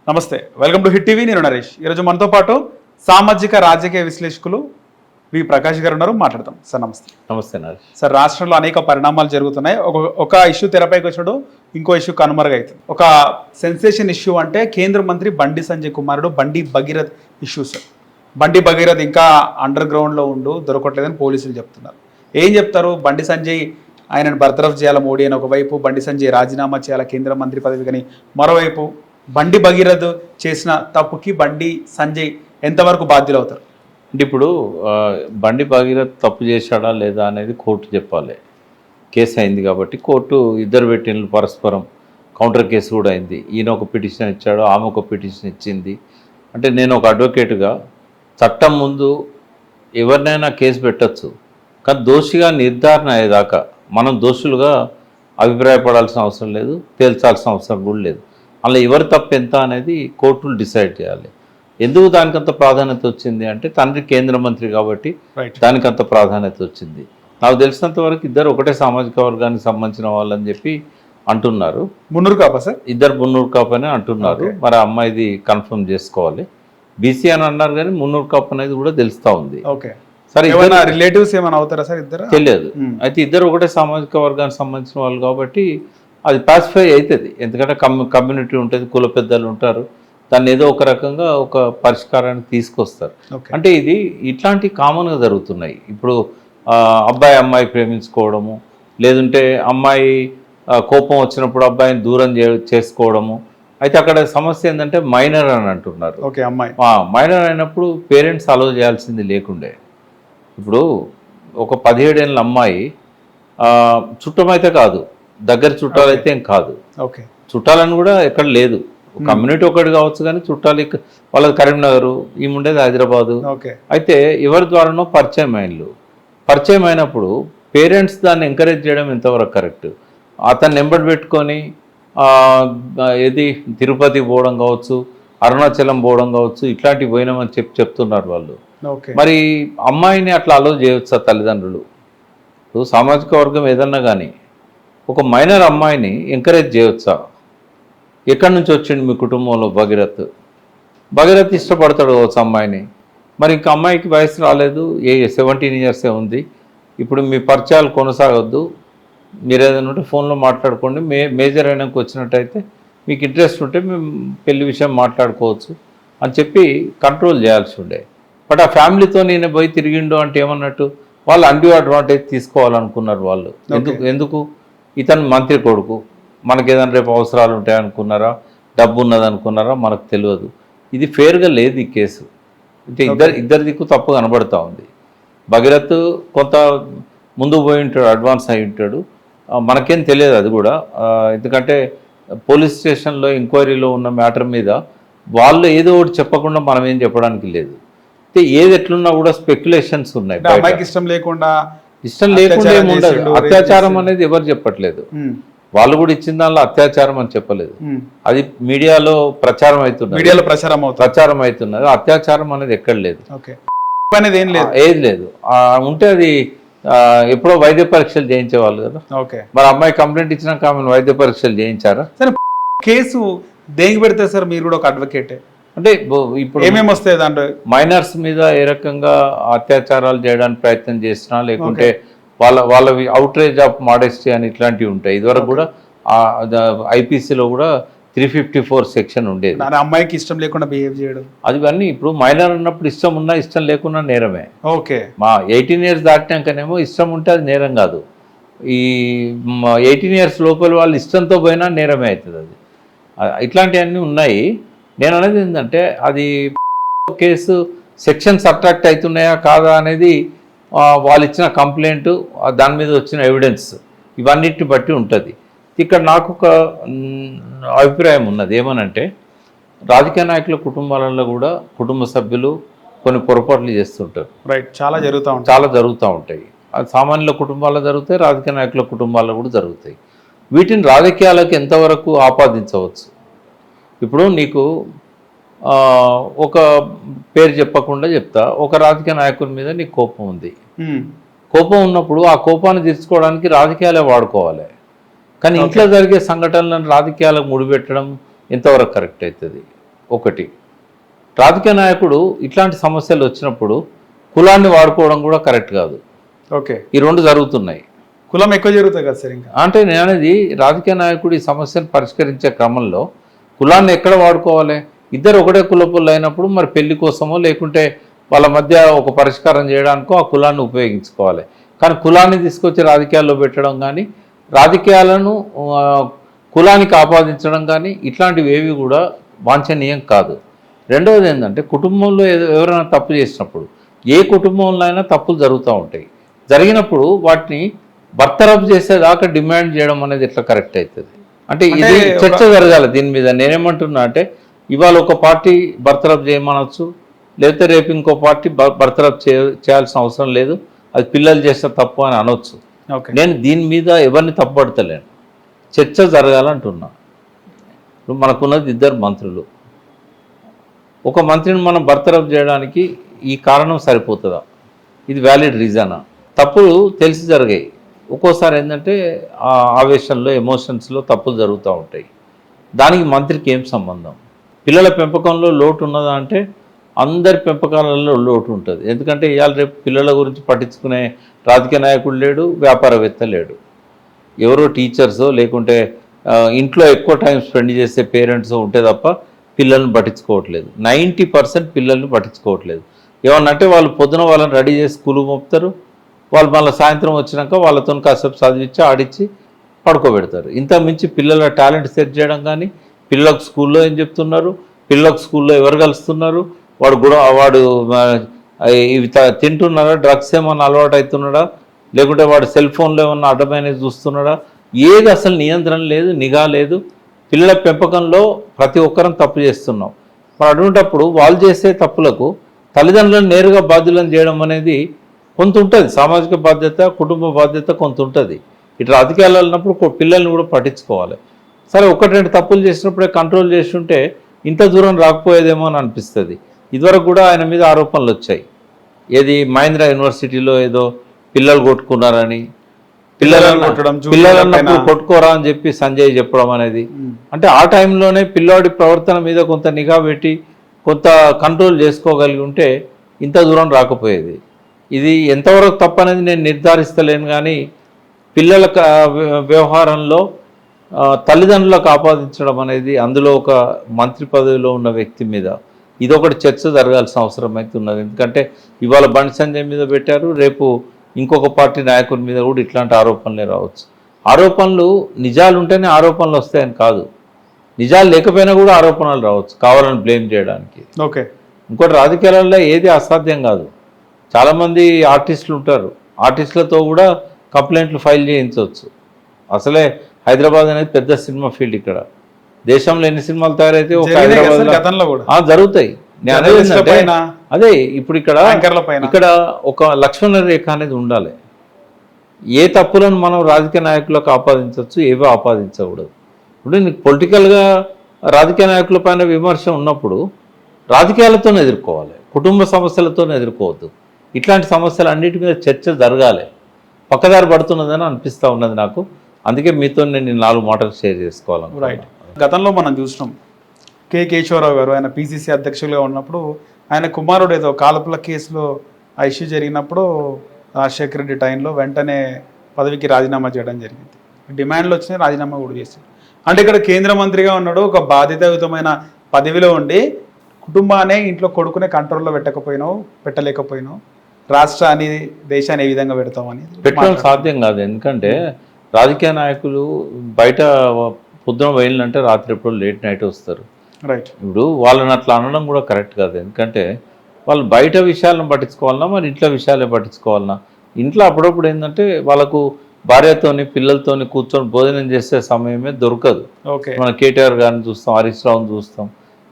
నమస్తే, welcome to hit TV. నేను నరేష్. ఈరోజు మనతో పాటు సామాజిక రాజకీయ విశ్లేషకులు వి ప్రకాష్ గారు ఉన్నారు. మాట్లాడతాం సార్. నమస్తే. నమస్తే నరేష్. సార్, రాష్ట్రంలో అనేక పరిణామాలు జరుగుతున్నాయి. ఒక ఇష్యూ తెరపైకి వచ్చాడు, ఇంకో ఇష్యూ కనుమరుగైతుంది. ఒక సెన్సేషన్ ఇష్యూ అంటే కేంద్ర మంత్రి బండి సంజయ్ కుమారుడు బండి భగీరథ్ ఇష్యూ సార్. బండి భగీరథ్ ఇంకా అండర్ గ్రౌండ్లో దొరకట్లేదని పోలీసులు చెప్తున్నారు. ఏం చెప్తారు? బండి సంజయ్ ఆయనను బర్తరఫ్ చేయాల మోడీ అని ఒకవైపు, బండి సంజయ్ రాజీనామా చేయాల కేంద్ర మంత్రి పదవికని మరోవైపు, బండి భగీరథ్ చేసిన తప్పుకి బండి సంజయ్ ఎంతవరకు బాధ్యులు అవుతారు? అంటే ఇప్పుడు బండి భగీరథ్ తప్పు చేశాడా లేదా అనేది కోర్టు చెప్పాలి. కేసు అయింది కాబట్టి కోర్టు ఇద్దరు పెట్టిన పరస్పరం కౌంటర్ కేసు కూడా అయింది. ఈయన ఒక పిటిషన్ ఇచ్చాడు, ఆమె ఒక పిటిషన్ ఇచ్చింది. అంటే నేను ఒక అడ్వకేట్గా చట్టం ముందు ఎవరినైనా కేసు పెట్టచ్చు, కానీ దోషిగా నిర్ధారణ అయ్యేదాకా మనం దోషులుగా అభిప్రాయపడాల్సిన అవసరం లేదు, తేల్చాల్సిన అవసరం కూడా లేదు. అలా ఎవరి తప్పు ఎంత అనేది కోర్టులు డిసైడ్ చేయాలి. ఎందుకు దానికంత ప్రాధాన్యత వచ్చింది అంటే తండ్రి కేంద్ర మంత్రి కాబట్టి దానికంత ప్రాధాన్యత వచ్చింది. నాకు తెలిసినంత వరకు ఇద్దరు ఒకటే సామాజిక వర్గానికి సంబంధించిన వాళ్ళని చెప్పి అంటున్నారు. మున్నూరు కాపా సార్? ఇద్దరు మున్నూరు కాపు అని అంటున్నారు. మరి అమ్మాయిది కన్ఫర్మ్ చేసుకోవాలి. బీసీ అని అన్నారు కానీ మున్నూరు కాపు అనేది కూడా తెలుస్తూ ఉంది. సరే, రిలేటివ్స్ ఏమైనా అవుతారా సార్? ఇద్దరు తెలియదు. అయితే ఇద్దరు ఒకటే సామాజిక వర్గానికి సంబంధించిన వాళ్ళు కాబట్టి అది పాసిఫై అవుతుంది. ఎందుకంటే కమ్యూనిటీ ఉంటుంది, కుల పెద్దలు ఉంటారు, దాన్ని ఏదో ఒక రకంగా ఒక పరిష్కారానికి తీసుకొస్తారు. అంటే ఇది ఇట్లాంటి కామన్గా జరుగుతున్నాయి. ఇప్పుడు అబ్బాయి అమ్మాయి ప్రేమించుకోవడము, లేదంటే అమ్మాయి కోపం వచ్చినప్పుడు అబ్బాయిని దూరం చేసుకోవడము. అయితే అక్కడ సమస్య ఏంటంటే మైనర్ అని అంటున్నారు. మైనర్ అయినప్పుడు పేరెంట్స్ అలో చేయాల్సింది లేకుండే. ఇప్పుడు ఒక 17 ఏళ్ళ అమ్మాయి చుట్టమైతే కాదు, దగ్గర చుట్టాలైతే ఏం కాదు. చుట్టాలని కూడా ఎక్కడ లేదు. కమ్యూనిటీ ఒకటి కావచ్చు కానీ చుట్టాలు వాళ్ళది కరీంనగర్, ఈమె ఉండేది హైదరాబాదు. అయితే ఎవరి ద్వారానో పరిచయం అయినప్పుడు పేరెంట్స్ దాన్ని ఎంకరేజ్ చేయడం ఎంతవరకు కరెక్ట్? అతన్ని నెంబర్ పెట్టుకొని ఏది తిరుపతి పోవడం కావచ్చు, అరుణాచలం పోవడం కావచ్చు, ఇట్లాంటివి పోయినామని చెప్తున్నారు వాళ్ళు. మరి అమ్మాయిని అట్లా అలో చేయవచ్చా తల్లిదండ్రులు? ఇప్పుడు సామాజిక వర్గం ఏదన్నా కానీ ఒక మైనర్ అమ్మాయిని ఎంకరేజ్ చేయవచ్చా? ఎక్కడి నుంచి వచ్చిండు మీ కుటుంబంలో భగీరథ్ ఇష్టపడతాడు కావచ్చు అమ్మాయిని. మరి ఇంకా అమ్మాయికి వయసు రాలేదు, 17 ఇయర్సే ఉంది. ఇప్పుడు మీ పరిచయాలు కొనసాగొద్దు, మీరు ఏదైనా ఉంటే ఫోన్లో మాట్లాడుకోండి. మేజర్ అయినాక వచ్చినట్టయితే మీకు ఇంట్రెస్ట్ ఉంటే మేము పెళ్లి విషయం మాట్లాడుకోవచ్చు అని చెప్పి కంట్రోల్ చేయాల్సి ఉండే. బట్ ఆ ఫ్యామిలీతో నేను పోయి తిరిగిండు అంటే ఏమన్నట్టు? వాళ్ళు అన్డ్యూ అడ్వాంటేజ్ తీసుకోవాలనుకున్నారు వాళ్ళు. ఎందుకు ఇతను మంత్రి కొడుకు, మనకి ఏదైనా రేపు అవసరాలు ఉంటాయనుకున్నారా, డబ్బు ఉన్నదనుకున్నారా, మనకు తెలియదు. ఇది ఫేర్గా లేదు ఈ కేసు. అంటే ఇద్దరి దిక్కు తప్పు కనబడుతూ ఉంది. భగీరథ్ కొంత ముందుకు పోయి ఉంటాడు, అడ్వాన్స్ అయి ఉంటాడు, మనకేం తెలియదు అది కూడా. ఎందుకంటే పోలీస్ స్టేషన్లో ఎంక్వైరీలో ఉన్న మ్యాటర్ మీద వాళ్ళు ఏదో ఒకటి చెప్పకుండా మనం ఏం చెప్పడానికి లేదు. అయితే ఏది ఎట్లున్నా కూడా స్పెక్యులేషన్స్ ఉన్నాయి. ఇష్టం లేకుండా ఏముండదు. అత్యాచారం అనేది ఎవరు చెప్పట్లేదు. వాళ్ళు కూడా ఇచ్చిన దానిలో అత్యాచారం అని చెప్పలేదు. అది మీడియాలో ప్రచారం అవుతున్నది. అత్యాచారం అనేది ఎక్కడ లేదు, ఏది లేదు. ఉంటే అది ఎప్పుడో వైద్య పరీక్షలు చేయించేవాళ్ళు కదా. మరి అమ్మాయి కంప్లైంట్ ఇచ్చినాక ఆమె వైద్య పరీక్షలు చేయించారా? కేసు దేనికి పెడితే సార్ మీరు కూడా ఒక అడ్వకేటే అంటే ఇప్పుడు ఏమేమి వస్తాయి దాంట్లో? మైనర్స్ మీద ఏ రకంగా అత్యాచారాలు చేయడానికి ప్రయత్నం చేసినా, లేకుంటే వాళ్ళవి అవుట్రేజ్ ఆఫ్ మోడెస్టీ అని ఇట్లాంటివి ఉంటాయి. ఇదివరకు కూడా ఐపీసీలో కూడా 354 సెక్షన్ ఉండేది. అమ్మాయికి ఇష్టం లేకుండా బిహేవ్ చేయడం, అదివన్నీ ఇప్పుడు మైనర్ ఉన్నప్పుడు ఇష్టం ఉన్నా ఇష్టం లేకున్నా నేరమే. మా 18 ఇయర్స్ దాటినాకనేమో ఇష్టం ఉంటే అది నేరం కాదు. ఈ 18 ఇయర్స్ లోపల వాళ్ళు ఇష్టంతో పోయినా నేరమే అవుతుంది. అది ఇట్లాంటివన్నీ ఉన్నాయి. నేను అనేది ఏంటంటే అది కేసు సెక్షన్స్ అట్రాక్ట్ అవుతున్నాయా కాదా అనేది వాళ్ళు ఇచ్చిన కంప్లైంట్, దాని మీద వచ్చిన ఎవిడెన్స్, ఇవన్నిటిని బట్టి ఉంటుంది. ఇక్కడ నాకు ఒక అభిప్రాయం ఉన్నది. ఏమనంటే రాజకీయ నాయకుల కుటుంబాలలో కూడా కుటుంబ సభ్యులు కొన్ని పొరపాట్లు చేస్తుంటారు. చాలా జరుగుతూ ఉంటాయి. అది సామాన్యుల కుటుంబాల్లో జరుగుతాయి, రాజకీయ నాయకుల కుటుంబాల్లో కూడా జరుగుతాయి. వీటిని రాజకీయాలకు ఎంతవరకు ఆపాదించవచ్చు? ఇప్పుడు నీకు ఒక పేరు చెప్పకుండా చెప్తా, ఒక రాజకీయ నాయకుడి మీద నీకు కోపం ఉంది. కోపం ఉన్నప్పుడు ఆ కోపాన్ని తీర్చుకోవడానికి రాజకీయాలే వాడుకోవాలి. కానీ ఇంట్లో జరిగే సంఘటనలను రాజకీయాలకు ముడిపెట్టడం ఎంతవరకు కరెక్ట్ అవుతుంది? ఒకటి. రాజకీయ నాయకుడు ఇట్లాంటి సమస్యలు వచ్చినప్పుడు కులాన్ని వాడుకోవడం కూడా కరెక్ట్ కాదు. ఓకే, ఈ రెండు జరుగుతున్నాయి. కులం ఎక్కువ జరుగుతుంది కదా సార్. ఇంకా అంటే నేను అనేది రాజకీయ నాయకుడు ఈ సమస్యను పరిష్కరించే క్రమంలో కులాన్ని ఎక్కడ వాడుకోవాలి? ఇద్దరు ఒకటే కులపులు అయినప్పుడు మరి పెళ్లి కోసమో లేకుంటే వాళ్ళ మధ్య ఒక పరిష్కారం చేయడానికో ఆ కులాన్ని ఉపయోగించుకోవాలి. కానీ కులాన్ని తీసుకొచ్చి రాజకీయాల్లో పెట్టడం కానీ, రాజకీయాలను కులానికి ఆపాదించడం కానీ ఇట్లాంటివి ఏవి కూడా వాంఛనీయం కాదు. రెండవది ఏంటంటే కుటుంబంలో ఎవరైనా తప్పు చేసినప్పుడు, ఏ కుటుంబంలో అయినా తప్పులు జరుగుతూ ఉంటాయి. జరిగినప్పుడు వాటిని బర్తరఫ్ చేసేదాకా డిమాండ్ చేయడం అనేది ఎట్లా కరెక్ట్ అవుతుంది? అంటే ఇది చర్చ జరగాలి దీని మీద. నేనేమంటున్నా అంటే ఇవాళ ఒక పార్టీ బర్తరఫ్ చేయమనొచ్చు, లేకపోతే రేపు ఇంకో పార్టీ బర్తరఫ్ చేయాల్సిన అవసరం లేదు, అది పిల్లలు చేస్తే తప్పు అని అనొచ్చు. నేను దీని మీద ఎవరిని తప్పుపడతలేను, చర్చ జరగాలంటున్నా. ఇప్పుడు మనకున్నది ఇద్దరు మంత్రులు, ఒక మంత్రిని మనం బర్తరఫ్ చేయడానికి ఈ కారణం సరిపోతుందా? ఇది వ్యాలిడ్ రీజనా? తప్పులు తెలిసి జరిగాయి. ఒక్కోసారి ఏంటంటే ఆ ఆవేశంలో ఎమోషన్స్లో తప్పులు జరుగుతూ ఉంటాయి. దానికి మంత్రికి ఏం సంబంధం? పిల్లల పెంపకంలో లోటు ఉన్నదా అంటే అందరి పెంపకాలలో లోటు ఉంటుంది. ఎందుకంటే ఇవాళ రేపు పిల్లల గురించి పట్టించుకునే రాజకీయ నాయకుడు లేడు, వ్యాపారవేత్త లేడు. ఎవరో టీచర్సో లేకుంటే ఇంట్లో ఎక్కువ టైం స్పెండ్ చేసే పేరెంట్స్ ఉంటే తప్ప పిల్లల్ని పట్టించుకోవట్లేదు. 90% పిల్లల్ని పట్టించుకోవట్లేదు. ఏమన్నంటే వాళ్ళు పొద్దున వాళ్ళని రెడీ చేసి స్కూల్కి పంపుతారు, వాళ్ళు మళ్ళీ సాయంత్రం వచ్చినాక వాళ్ళతో కాసేపు చదివించి ఆడిచ్చి పడుకోబెడతారు. ఇంత మించి పిల్లల టాలెంట్ సెట్ చేయడం కానీ, పిల్లలకు స్కూల్లో ఏం చెప్తున్నారు, పిల్లలకు స్కూల్లో ఎవరు కలుస్తున్నారు, వాడు ఇవి తింటున్నాడా, డ్రగ్స్ ఏమన్నా అలవాటు అవుతున్నాడా, లేకుంటే వాడు సెల్ ఫోన్లో ఏమన్నా అడ్డమైనవి చూస్తున్నాడా, ఏది అసలు నియంత్రణ లేదు, నిఘా లేదు. పిల్లల పెంపకంలో ప్రతి ఒక్కరం తప్పు చేస్తున్నాం. మరి అటువంటిప్పుడు వాళ్ళు చేసే తప్పులకు తల్లిదండ్రులను నేరుగా బాధ్యులను చేయడం అనేది కొంత ఉంటుంది. సామాజిక బాధ్యత, కుటుంబ బాధ్యత కొంత ఉంటుంది. ఇటు రాజకీయాలు వెళ్ళినప్పుడు పిల్లల్ని కూడా పట్టించుకోవాలి. సరే, ఒకటి రెండు తప్పులు చేసినప్పుడే కంట్రోల్ చేస్తుంటే ఇంత దూరం రాకపోయేదేమో అని అనిపిస్తుంది. ఇదివరకు కూడా ఆయన మీద ఆరోపణలు వచ్చాయి. ఏది మహేంద్ర యూనివర్సిటీలో ఏదో పిల్లలు కొట్టుకున్నారని, పిల్లలన్నప్పుడు కొట్టుకోరా అని చెప్పి సంజయ్ చెప్పడం అనేది. అంటే ఆ టైంలోనే పిల్లాడి ప్రవర్తన మీద కొంత నిఘా పెట్టి కొంత కంట్రోల్ చేసుకోగలిగి ఉంటే ఇంత దూరం రాకపోయేది. ఇది ఎంతవరకు తప్పనేది నేను నిర్ధారిస్తలేను, కానీ పిల్లల వ్యవహారంలో తల్లిదండ్రులకు ఆపాదించడం అనేది, అందులో ఒక మంత్రి పదవిలో ఉన్న వ్యక్తి మీద ఇదొకటి చర్చ జరగాల్సిన అవసరం అయితే ఉన్నది. ఎందుకంటే ఇవాళ బండి సంజయ్ మీద పెట్టారు, రేపు ఇంకొక పార్టీ నాయకుడి మీద కూడా ఇట్లాంటి ఆరోపణలే రావచ్చు. ఆరోపణలు నిజాలు ఉంటేనే ఆరోపణలు వస్తాయని కాదు, నిజాలు లేకపోయినా కూడా ఆరోపణలు రావచ్చు కావాలని బ్లేమ్ చేయడానికి. ఓకే, ఇంకోటి రాజకీయాలలో ఏది అసాధ్యం కాదు. చాలామంది ఆర్టిస్టులు ఉంటారు, ఆర్టిస్టులతో కూడా కంప్లైంట్లు ఫైల్ చేయించవచ్చు. అసలే హైదరాబాద్ అనేది పెద్ద సినిమా ఫీల్డ్. ఇక్కడ దేశంలో ఎన్ని సినిమాలు తయారైతే ఒక హైదరాబాద్ జరుగుతాయి. అదే ఇప్పుడు ఇక్కడ ఒక లక్ష్మణ రేఖ అనేది ఉండాలి. ఏ తప్పులను మనం రాజకీయ నాయకులకు ఆపాదించవచ్చు, ఏవో ఆపాదించకూడదు. ఇప్పుడు నీకు పొలిటికల్గా రాజకీయ నాయకుల పైన విమర్శ ఉన్నప్పుడు రాజకీయాలతోనే ఎదుర్కోవాలి, కుటుంబ సమస్యలతోనే ఎదుర్కోవద్దు. ఇట్లాంటి సమస్యలు అన్నిటి మీద చర్చ జరగాలి. పక్కదారి పడుతున్నదని అనిపిస్తూ ఉన్నది నాకు. అందుకే మీతో నేను 4 మాటలు షేర్ చేసుకోవాలను. రైట్. గతంలో మనం చూసినాం కె కేశవరావు గారు, ఆయన పిసిసి అధ్యక్షులుగా ఉన్నప్పుడు ఆయన కుమారుడు ఏదో కాలపుల కేసులో ఆ ఇష్యూ జరిగినప్పుడు రాజశేఖర రెడ్డి టైంలో వెంటనే పదవికి రాజీనామా చేయడం జరిగింది. డిమాండ్లు వచ్చినాయి, రాజీనామా కూడా చేశారు. అంటే ఇక్కడ కేంద్ర మంత్రిగా ఉన్నాడు, ఒక బాధ్యతాయుతమైన పదవిలో ఉండి కుటుంబాన్ని ఇంట్లో కొడుకునే కంట్రోల్లో పెట్టలేకపోయినావు, రాష్ట్రాన్ని దేశాన్ని ఏ విధంగా పెడతామని పెట్టడం సాధ్యం కాదు. ఎందుకంటే రాజకీయ నాయకులు బయట పొద్దున వెళ్ళినంటే రాత్రి ఎప్పుడు లేట్ నైట్ వస్తారు. రైట్. ఇప్పుడు వాళ్ళని అట్లా అనడం కూడా కరెక్ట్ కాదు. ఎందుకంటే వాళ్ళు బయట విషయాలను పట్టించుకోవాలన్నా, మరి ఇంట్లో విషయాలే పట్టించుకోవాలన్నా. ఇంట్లో అప్పుడప్పుడు ఏంటంటే వాళ్ళకు భార్యతోని పిల్లలతోని కూర్చొని భోజనం చేసే సమయమే దొరకదు. మనం కేటీఆర్ గారిని చూస్తాం, హరీష్ రావుని చూస్తాం,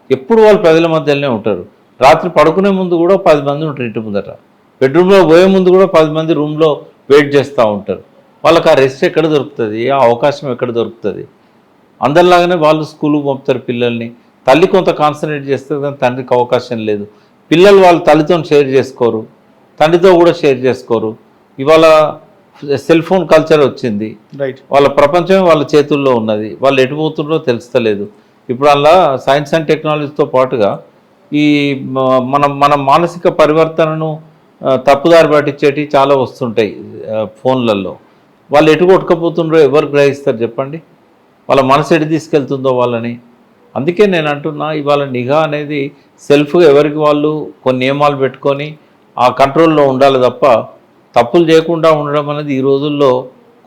ఎప్పుడు వాళ్ళు ప్రజల మధ్యలోనే ఉంటారు. రాత్రి పడుకునే ముందు కూడా 10 మంది ఉంటారు ఇంటి ముందట, బెడ్రూమ్లో పోయే ముందు కూడా 10 మంది రూమ్లో వెయిట్ చేస్తూ ఉంటారు. వాళ్ళకి ఆ రెస్ట్ ఎక్కడ దొరుకుతుంది, ఆ అవకాశం ఎక్కడ దొరుకుతుంది? అందరిలాగానే వాళ్ళు స్కూల్కి పంపుతారు పిల్లల్ని, తల్లి కొంత కాన్సన్ట్రేట్ చేస్తుంది కానీ తండ్రికి అవకాశం లేదు. పిల్లలు వాళ్ళ తల్లితో షేర్ చేసుకోరు, తండ్రితో కూడా షేర్ చేసుకోరు. ఇవాళ సెల్ ఫోన్ కల్చర్ వచ్చింది, రైట్. వాళ్ళ ప్రపంచమే వాళ్ళ చేతుల్లో ఉన్నది, వాళ్ళు ఎటుపోతుందో తెలుస్తలేదు. ఇప్పుడు అలా సైన్స్ అండ్ టెక్నాలజీతో పాటుగా ఈ మన మానసిక పరివర్తనను తప్పుదారి పట్టించేటి చాలా వస్తుంటాయి ఫోన్లలో. వాళ్ళు ఎటు కొట్టుకపోతుండ్రో ఎవరు గ్రహిస్తారు చెప్పండి, వాళ్ళ మనసు ఎటు తీసుకెళ్తుందో వాళ్ళని. అందుకే నేను అంటున్నా, ఇవాళ నిఘా అనేది సెల్ఫ్గా ఎవరికి వాళ్ళు కొన్ని నియమాలు పెట్టుకొని ఆ కంట్రోల్లో ఉండాలి తప్ప తప్పులు చేయకుండా ఉండడం అనేది ఈ రోజుల్లో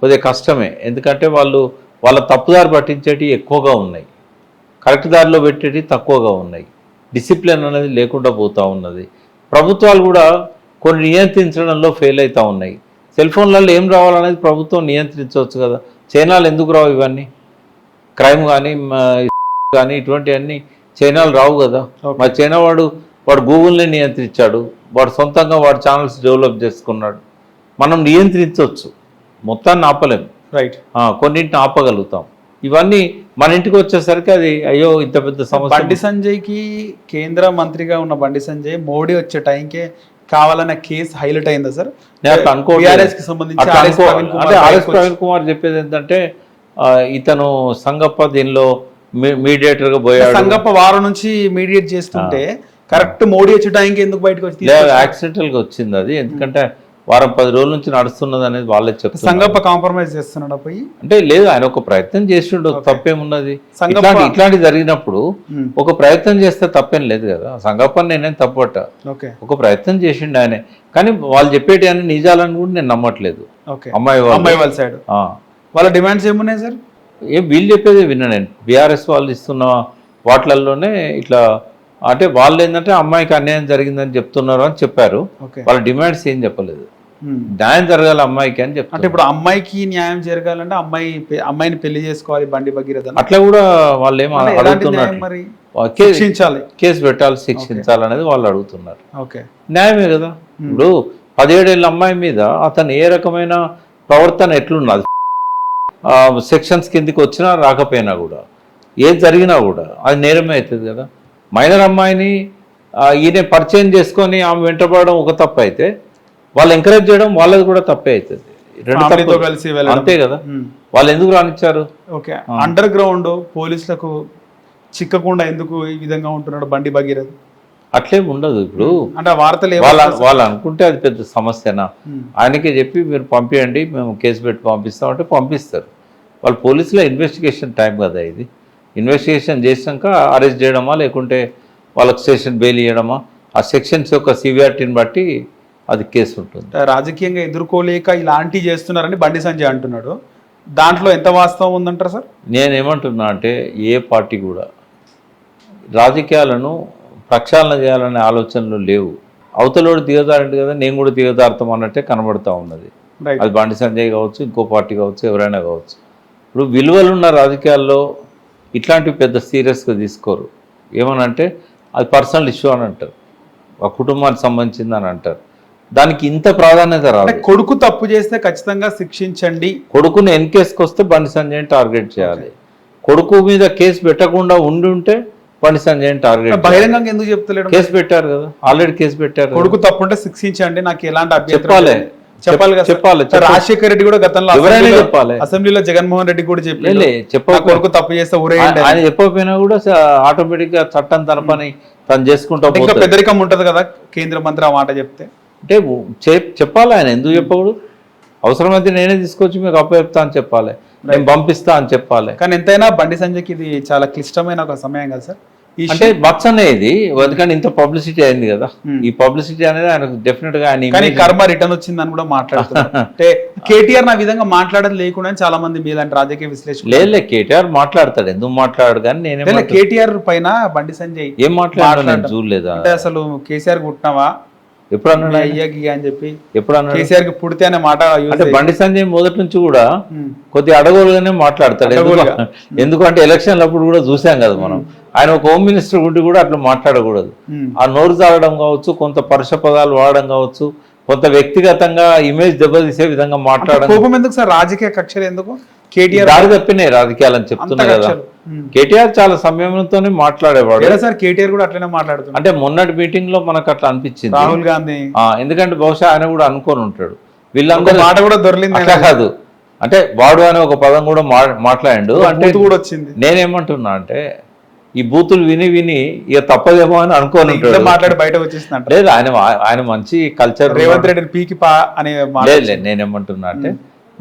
కొద్దిగా కష్టమే. ఎందుకంటే వాళ్ళ తప్పుదారి పట్టించేటి ఎక్కువగా ఉన్నాయి, కరెక్ట్ దారిలో పెట్టేటి తక్కువగా ఉన్నాయి. డిసిప్లిన్ అనేది లేకుండా పోతూ ఉన్నది. ప్రభుత్వాలు కూడా కొన్ని నియంత్రించడంలో ఫెయిల్ అవుతూ ఉన్నాయి. సెల్ ఫోన్లలో ఏం రావాలనేది ప్రభుత్వం నియంత్రించవచ్చు కదా. చైనాలు ఎందుకు రావు ఇవన్నీ? క్రైమ్ కానీ కానీ ఇటువంటివన్నీ చైనాలు రావు కదా. మరి చైనా వాడు గూగుల్ని నియంత్రించాడు, వాడు సొంతంగా వాడు ఛానల్స్ డెవలప్ చేసుకున్నాడు. మనం నియంత్రించవచ్చు, మొత్తాన్ని ఆపలేము, రైట్, కొన్నింటిని ఆపగలుగుతాం. ఇవన్నీ మన ఇంటికి వచ్చేసరికి అది అయ్యో ఇంత పెద్ద సమస్య. బండి సంజయ్కి కేంద్ర మంత్రిగా ఉన్న బండి సంజయ్ మోడీ వచ్చే టైంకే కావాలన్న కేసు హైలైట్ అయిందా సార్? అంటే ఆర్ఎస్ ప్రవీణ్ కుమార్ చెప్పేది ఏంటంటే ఇతను సంగప్ప దీనిలో మీడియేటర్గా పోయాడు. సంగప్ప వారం నుంచి మీడియేట్ చేస్తుంటే కరెక్ట్ మోడీ వచ్చే టైంకి ఎందుకు బయటకు వచ్చి యాక్సిడెంటల్గా వచ్చింది అది. ఎందుకంటే వారం 10 రోజుల నుంచి నడుస్తున్నది అనేది వాళ్ళే చెప్తారు. సంగప్ప కాంప్రమైజ్ చేస్తున్నాడు పోయి అంటే లేదు, ఆయన ఒక ప్రయత్నం చేసిండు, తప్పేమున్నది? ఇట్లాంటి జరిగినప్పుడు ఒక ప్రయత్నం చేస్తే తప్పేం లేదు కదా. సంగప్పని నేనేం తప్పట, ఒక ప్రయత్నం చేసిండు ఆయనే. కానీ వాళ్ళు చెప్పేటి అని నిజాలని కూడా నేను నమ్మట్లేదు. అమ్మాయి వాళ్ళ సైడ్ వాళ్ళ డిమాండ్స్ ఏమున్నాయి సార్? వీళ్ళు చెప్పేది విన్నా నేను. బీఆర్ఎస్ వాళ్ళు ఇస్తున్న వాటిలలోనే ఇట్లా అంటే వాళ్ళు ఏంటంటే అమ్మాయికి అన్యాయం జరిగిందని చెప్తున్నారు అని చెప్పారు. వాళ్ళ డిమాండ్స్ ఏం చెప్పలేదు. న్యాయం జరగాలి అమ్మాయికి అని చెప్తారు. అంటే ఇప్పుడు అమ్మాయికి న్యాయం జరగాలంటే అమ్మాయిని పెళ్లి చేసుకోవాలి బండి భగీరథ అట్లా కూడా వాళ్ళు ఏమో అడుగుతున్నారు. కేసు పెట్టాలి, శిక్షించాలి అనేది వాళ్ళు అడుగుతున్నారు. న్యాయమే కదా. ఇప్పుడు 17 ఏళ్ళ అమ్మాయి మీద అతను ఏ రకమైన ప్రవర్తన ఎట్లున్నది, సెక్షన్స్ కిందికి వచ్చినా రాకపోయినా కూడా ఏది జరిగినా కూడా అది నేరమే అవుతుంది కదా. మైనర్ అమ్మాయిని ఈయన పరిచయం చేసుకొని ఆమె వెంటబడడం ఒక తప్పు అయితే, వాళ్ళు ఎంకరేజ్ చేయడం వాళ్ళది కూడా తప్పే అవుతుంది. అంతే కదా. వాళ్ళు ఎందుకు రానిచ్చారు? అండర్ గ్రౌండ్ పోలీసులకు చిక్కకుండా ఎందుకు ఈ విధంగా ఉంటున్నాడు బండి భగీరథ? అట్లేం ఉండదు. ఇప్పుడు అంటే వార్తలు వాళ్ళు అనుకుంటే అది పెద్ద సమస్యనా? ఆయనకే చెప్పి మీరు పంపించండి, మేము కేసు పెట్టి పంపిస్తామంటే పంపిస్తారు. వాళ్ళు పోలీసులో ఇన్వెస్టిగేషన్ టైం కదా ఇది. ఇన్వెస్టిగేషన్ చేసినాక అరెస్ట్ చేయడమా లేకుంటే వాళ్ళకి స్టేషన్ బెయిల్ ఇవ్వడమా, ఆ సెక్షన్స్ యొక్క సివియారిటీని బట్టి అది కేసు ఉంటుంది. రాజకీయంగా ఎదుర్కోలేక ఇలాంటివి చేస్తున్నారని బండి సంజయ్ అంటున్నాడు. దాంట్లో ఎంత వాస్తవం ఉందంటారు సార్? నేనేమంటున్నా అంటే ఏ పార్టీ కూడా రాజకీయాలను ప్రక్షాళన చేయాలనే ఆలోచనలు లేవు. అవతలోడు దిగజారండి కదా, నేను కూడా దిగజారుతాం అన్నట్టే కనబడుతూ ఉన్నది. అది బండి సంజయ్ కావచ్చు, ఇంకో పార్టీ కావచ్చు, ఎవరైనా కావచ్చు. ఇప్పుడు విలువలున్న రాజకీయాల్లో ఇట్లాంటివి పెద్ద సీరియస్గా తీసుకోరు. ఏమనంటే అది పర్సనల్ ఇష్యూ అని అంటారు, ఆ కుటుంబానికి సంబంధించింది అని అంటారు. దానికి ఇంత ప్రాధాన్యత రాదు. కొడుకు తప్పు చేస్తే ఖచ్చితంగా శిక్షించండి. కొడుకుని ఎన్కేసుకు వస్తే బండి సంజయ్ని టార్గెట్ చేయాలి. కొడుకు మీద కేసు పెట్టకుండా ఉంటే బండి సంజయ్ని టార్గెట్. బహిరంగంగా ఎందుకు చెప్తలేడు? కేసు పెట్టారు కదా, ఆల్రెడీ కేసు పెట్టారు. కొడుకు తప్పుంటే శిక్షించండి, నాకు ఎలాంటి చెప్పాలి. రాజశేఖర రెడ్డి కూడా గతంలో చెప్పాలి, అసెంబ్లీలో జగన్మోహన్ రెడ్డి కూడా చెప్పాలి కొడుకు తప్పు చేస్తే ఊరేయండి. ఆయన చెప్పకపోయినా కూడా ఆటోమేటిక్ గా చట్టం తన పని తను చేసుకుంటా. ఇంకా పెద్దరికం ఉంటది కదా కేంద్ర మంత్రి ఆ మాట చెప్తే. అంటే చెప్పాలి, ఆయన ఎందుకు చెప్పకూడదు? అవసరమైతే నేనే తీసుకొచ్చి మీకు అప్పచెప్తా అని చెప్పాలి, నేను పంపిస్తా అని చెప్పాలి. కానీ ఎంతైనా బండి సంజయ్కి ఇది చాలా క్లిష్టమైన ఒక సమయం కదా సార్. అంటే బక్స్ అనేది ఎందుకంటే ఇంత పబ్లిసిటీ అయింది కదా, ఈ పబ్లిసిటీ అనేది ఆయన డెఫినెట్ గా ఆయన కర్మ రిటర్న్ వచ్చిందని కూడా మాట్లాడుతున్నారు. అంటే కేటీఆర్ నా విధంగా మాట్లాడడం లేకుండా చాలా మంది మీలాంటి రాజకీయ విశ్లేషకులు లేదు, కేటీఆర్ మాట్లాడతాడు, ఎందుకు మాట్లాడు. కానీ నేను కేటీఆర్ పైన బండి సంజయ్ ఏం మాట్లాడాడు నేను చూడలేదా? అంటే అసలు కేసీఆర్ పుట్టినావా ఎప్పుడన్నా అని చెప్పి ఎప్పుడన్నా కేసీఆర్ కి పుడితే అనే మాట. అంటే బండి సంజయ్ మొదటి నుంచి కూడా కొద్దిగా అడగోలుగానే మాట్లాడతాడు. ఎందుకంటే ఎలక్షన్లు అప్పుడు కూడా చూసాం కదా మనం, ఆయన ఒక హోమ్ మినిస్టర్ ఉండి కూడా అట్లా మాట్లాడకూడదు. ఆ నోరు జాగడం కావచ్చు, కొంత పరుష పదాలు వాడడం కావచ్చు, కొంత వ్యక్తిగతంగా ఇమేజ్ దెబ్బతీసే విధంగా మాట్లాడడం. కోపం ఎందుకు సార్? రాజకీయ కక్షలు ఎందుకు? కేటీఆర్ దారి తప్పినాయి రాజకీయాలని చెప్తున్నా కదా. కేటీఆర్ చాలా సమయంతోనే మాట్లాడేవాడు సార్. కేటీఆర్ కూడా అట్లనే మాట్లాడుతున్నాడు. అంటే మొన్నటి మీటింగ్ లో మనకు అట్లా అనిపించింది రాహుల్ గాంధీ. ఎందుకంటే బహుశా ఆయన కూడా అనుకొని ఉంటాడు వీళ్ళందరూ మాట కూడా దొరికింది అట్లా కాదు. అంటే వాడు అనే ఒక పదం కూడా మాట్లాడాడు. అంటే కూడా వచ్చింది. నేనేమంటున్నా అంటే ఈ బూతులు విని విని ఇక తప్పదేమో అని అనుకోని ఇంట్లో మాట్లాడి బయట వచ్చేసిందంట. లేదు, ఆయన మంచి కల్చర్, రేవంత్ రెడ్డి పీకి పా అనే లేదు నేనేమంటున్నా అంటే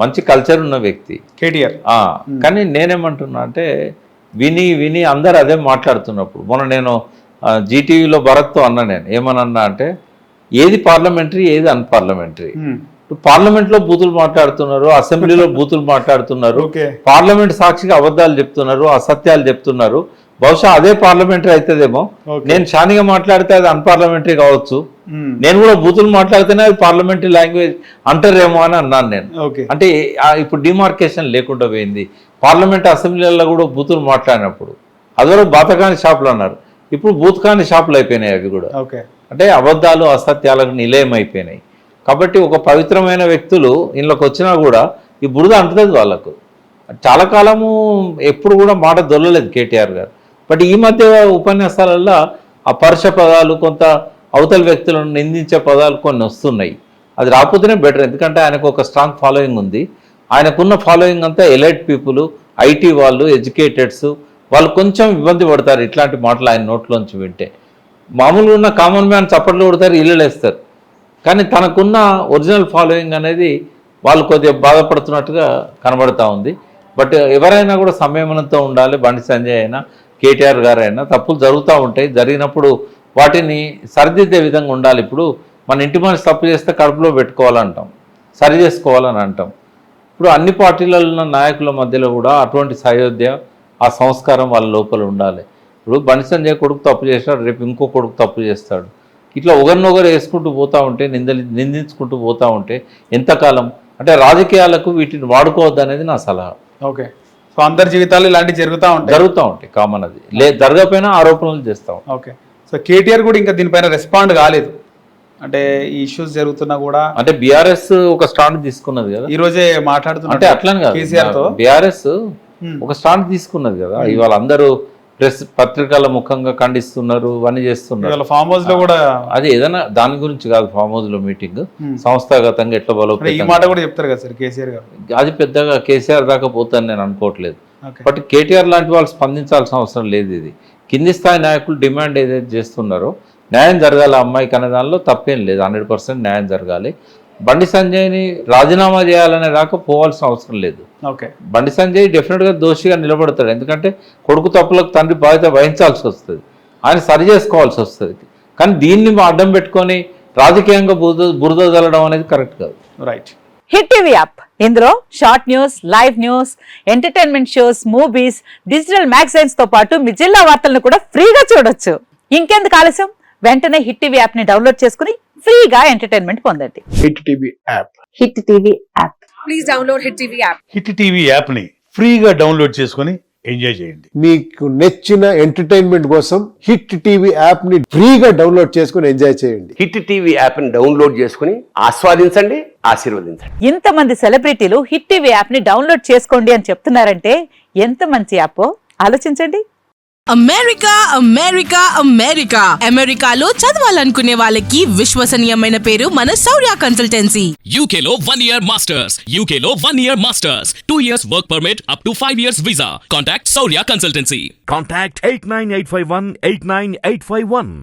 మంచి కల్చర్ ఉన్న వ్యక్తి కేటీఆర్. కానీ నేనేమంటున్నా అంటే విని విని అందరు అదే మాట్లాడుతున్నప్పుడు మొన్న నేను జీటీవీలో భరత్తో అన్నా, నేను ఏమన్నా అంటే ఏది పార్లమెంటరీ ఏది అన్పార్లమెంటరీ. పార్లమెంట్లో బూతులు మాట్లాడుతున్నారు, అసెంబ్లీలో బూతులు మాట్లాడుతున్నారు, పార్లమెంట్ సాక్షిగా అబద్ధాలు చెప్తున్నారు, అసత్యాలు చెప్తున్నారు. బహుశా అదే పార్లమెంటరీ అవుతుందేమో. నేను షానిగా మాట్లాడితే అది అన్పార్లమెంటరీ కావచ్చు, నేను కూడా బూతులు మాట్లాడితేనే అది పార్లమెంటరీ లాంగ్వేజ్ అంటారేమో అని అన్నాను నేను. అంటే ఇప్పుడు డిమార్కేషన్ లేకుండా పోయింది. పార్లమెంట్ అసెంబ్లీలలో కూడా బూతులు మాట్లాడినప్పుడు అదివరకు బాతకాని షాపులు అన్నారు, ఇప్పుడు బూత్కాని షాపులు అయిపోయినాయి అవి కూడా. అంటే అబద్ధాలు అసత్యాలకు నిలయం అయిపోయినాయి. కాబట్టి ఒక పవిత్రమైన వ్యక్తులు ఇంట్లోకి వచ్చినా కూడా ఈ బురద అంటుతుంది వాళ్ళకు. చాలా కాలము ఎప్పుడు కూడా మాట దొరలేదు కేటీఆర్ గారు. బట్ ఈ మధ్య ఉపన్యాసాలలో అపరుష పదాలు, కొంత అవతల వ్యక్తులను నిందించే పదాలు కొన్ని వస్తున్నాయి. అది రాకపోతేనే బెటర్, ఎందుకంటే ఆయనకు ఒక స్ట్రాంగ్ ఫాలోయింగ్ ఉంది. ఆయనకున్న ఫాలోయింగ్ అంతా ఎలైట్ పీపుల్, ఐటీ వాళ్ళు, ఎడ్యుకేటెడ్స్, వాళ్ళు కొంచెం ఇబ్బంది పడతారు ఇట్లాంటి మాటలు ఆయన నోట్లోంచి వింటే. మామూలుగా ఉన్న కామన్ మ్యాన్ చప్పట్లు కొడతారు, ఇల్లు వేస్తారు. కానీ తనకున్న ఒరిజినల్ ఫాలోయింగ్ అనేది వాళ్ళు కొద్దిగా బాధపడుతున్నట్టుగా కనబడతా ఉంది. బట్ ఎవరైనా కూడా సంయమనంతో ఉండాలి. బండి సంజయ్ అయినా కేటీఆర్ గారు అయినా తప్పులు జరుగుతూ ఉంటాయి, జరిగినప్పుడు వాటిని సరిదిద్దే విధంగా ఉండాలి. ఇప్పుడు మన ఇంటి మనిషి తప్పు చేస్తే కడుపులో పెట్టుకోవాలంటాం, సరి చేసుకోవాలని అంటాం. ఇప్పుడు అన్ని పార్టీలలో ఉన్న నాయకుల మధ్యలో కూడా అటువంటి సయోధ్య, ఆ సంస్కారం వాళ్ళ లోపల ఉండాలి. ఇప్పుడు బండి సంజయ్ కొడుకు తప్పు చేస్తాడు, రేపు ఇంకో కొడుకు తప్పు చేస్తాడు. ఇట్లా ఒకరినొకరు వేసుకుంటూ పోతూ ఉంటే, నిందించుకుంటూ పోతూ ఉంటే ఎంతకాలం? అంటే రాజకీయాలకు వీటిని వాడుకోవద్దు అనేది నా సలహా. ఓకే, సో అందరి జీవితాలు ఇలాంటివి జరుగుతూ ఉంటాయి కామన్. అది జరగకపోయినా ఆరోపణలు చేస్తాం. ఓకే, సో కేటీఆర్ కూడా ఇంకా దీనిపైన రెస్పాండ్ కాలేదు. అంటే ఈ ఇష్యూస్ జరుగుతున్నా కూడా, అంటే బీఆర్ఎస్ ఒక స్టాండ్ తీసుకున్నది కదా, ఈ రోజే మాట్లాడుతున్నా. అంటే అట్లని కాదు, కేసీఆర్ తో బీఆర్ఎస్ ఒక స్టాండ్ తీసుకున్నది కదా. ఇవాళ అందరూ ప్రెస్ పత్రికల ముఖంగా ఖండిస్తున్నారు, ఇవన్నీ చేస్తున్నారు. ఫామ్ హౌస్ లో కూడా అది ఏదైనా దాని గురించి కాదు, ఫామ్ హౌస్ లో మీటింగ్ సంస్థాగతంగా ఎట్లా బలోపేతం, ఈ మాట కూడా చెప్తారు కదా సార్ కేసీఆర్ గారు. అది పెద్దగా కేసీఆర్ దాకా పోతాను నేను అనుకోవట్లేదు. బట్ కేటీఆర్ లాంటి వాళ్ళు స్పందించాల్సిన అవసరం లేదు. ఇది కింది స్థాయి నాయకులు డిమాండ్ ఏదైతే చేస్తున్నారో న్యాయం జరగాలి అమ్మాయికి అనే దానిలో తప్పేం లేదు, 100% న్యాయం జరగాలి. బండి సంజయ్ని రాజీనామా చేయాలనే దాకా పోవాల్సిన అవసరం లేదు. బండి సంజయ్ డెఫినెట్గా దోషిగా నిలబడతాడు, ఎందుకంటే కొడుకు తప్పులకు తండ్రి బాధ్యత వహించాల్సి వస్తుంది, ఆయన సరి చేసుకోవాల్సి వస్తుంది. కానీ దీన్ని అడ్డం పెట్టుకొని రాజకీయంగా బురద జల్లడం అనేది కరెక్ట్ కాదు. రైట్. హిట్ టీవీ యాప్, ఇందులో short news, live news, entertainment shows, movies, digital magazines తో పాటు మీ జిల్లా వార్తలను కూడా ఫ్రీగా చూడొచ్చు. ఇంకెందుకు ఆలస్యం, వెంటనే హిట్ టీవీ యాప్ ని డౌన్లోడ్ చేసుకుని ఫ్రీగా ఎంటర్టైన్మెంట్ పొందండి. Hit TV app. Hit TV app. Please download hit TV app. Hit TV app ని ఫ్రీగా డౌన్లోడ్ చేసుకొని ఎంజాయ్ చేయండి. మీకు నచ్చిన ఎంటర్టైన్మెంట్ కోసం హిట్ టీవీ యాప్ ని ఫ్రీగా డౌన్లోడ్ చేసుకొని ఎంజాయ్ చేయండి. హిట్ టీవీ యాప్ ని డౌన్లోడ్ చేసుకుని ఆస్వాదించండి, ఆశీర్వదించండి. ఇంతమంది సెలబ్రిటీలు హిట్ టీవీ యాప్ ని డౌన్లోడ్ చేసుకోండి అని చెప్తున్నారంటే ఎంత మంచి యాప్ ఆలోచించండి. అమెరికా అమెరికా అమెరికా అమెరికాలో చదవాలనుకునే వాళ్ళకి విశ్వసనీయమైన పేరు మన శౌర్య కన్సల్టెన్సీ. UK లో 1 year masters, UK లో 1 year masters, 2 years work permit up to 5 years visa. Contact Saurya Consultancy. Contact 89851 89851.